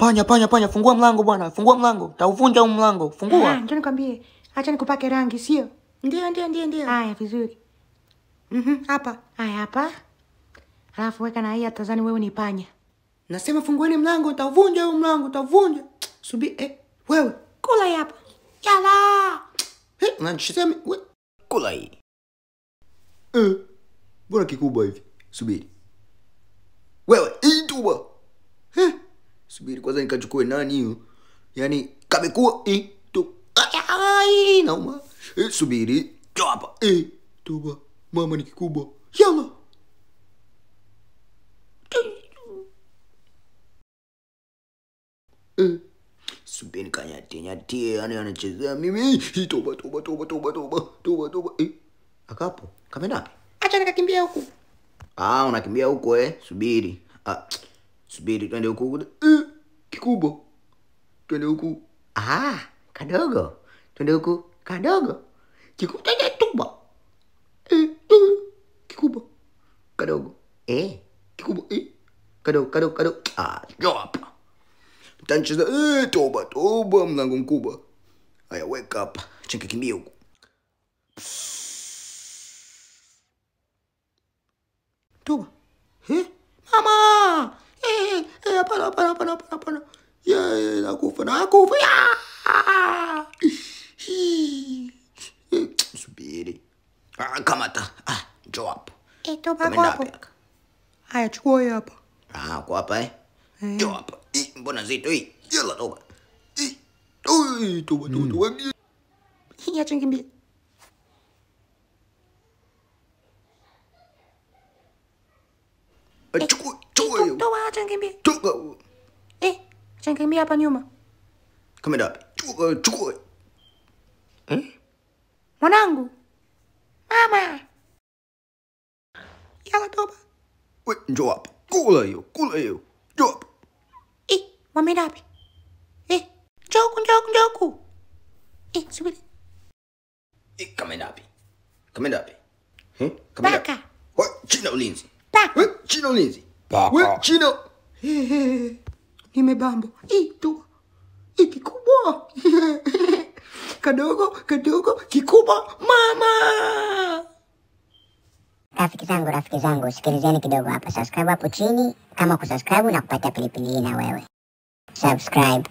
Panya, fungua mlango bwana. Fungua mlango. Tauvunja huu mlango. Fungua. Njoo nikwambie. Acha nikupake rangi, sio? Ndio. Haya, vizuri. Hapa. Haya, hapa. Alafu weka na hii atazani wewe ni panya. Nasema fungueni mlango, tauvunja huu mlango, tauvunja. Wewe, Kula hii hapa. Yala. Unanisema wewe. Kula hii. Bora kikubwa hivi. Subiri. Wewe, tuba. Subiri kwanza nikachukue nani hiyo? Yaani kamekuwa tu. Ai, nauma. Subiri. Njoo hapa. Tuba. Mama ni kikubwa. Yalla. Subiri kanyatie, yani anachezea mimi. Toba. Akapo. Kameenda wapi? Acha nikakimbia huku. Unakimbia huko Subiri. Subiri twende huko. Kikubwa. Twende huku. Kadogo. Twende huku. Kadogo. Kikubwa tuba. Kikubwa. Kadogo. Kikubwa. Kadogo. Njoo hapa. Tancheza toba mlango mkubwa. Haya wake up. Cheki kimbia huko. Toba. Mama! Hapana. Nakufa. Subiri. Kamata. Njoo hapa. Toba hapo. Haya, chukua hii hapa. Kwa hapa Njoo hapa. Mbona zito hii? Yalla toba. Toba. Hii acha nikimbie. Chukua. Toba acha nikimbie. Chukua. Acha nikimbie hapa nyuma. Kamera wapi? Chukua. Mwanangu. Mama. Yalla toba. Wewe njoo hapa. Kula hiyo. Njoo hapa. Wameenda wapi? Njoo huku. Subiri. Kameenda wapi? Paka. China ulinzi. Paka. China ulinzi. Paka. China. Nimebambo. Tu. Kikubwa. Kadogo, kikubwa. Mama. Rafiki zangu, sikilizeni kidogo hapa. Subscribe hapo chini kama kusubscribe na kupata pilipili hii na wewe. Subscribe.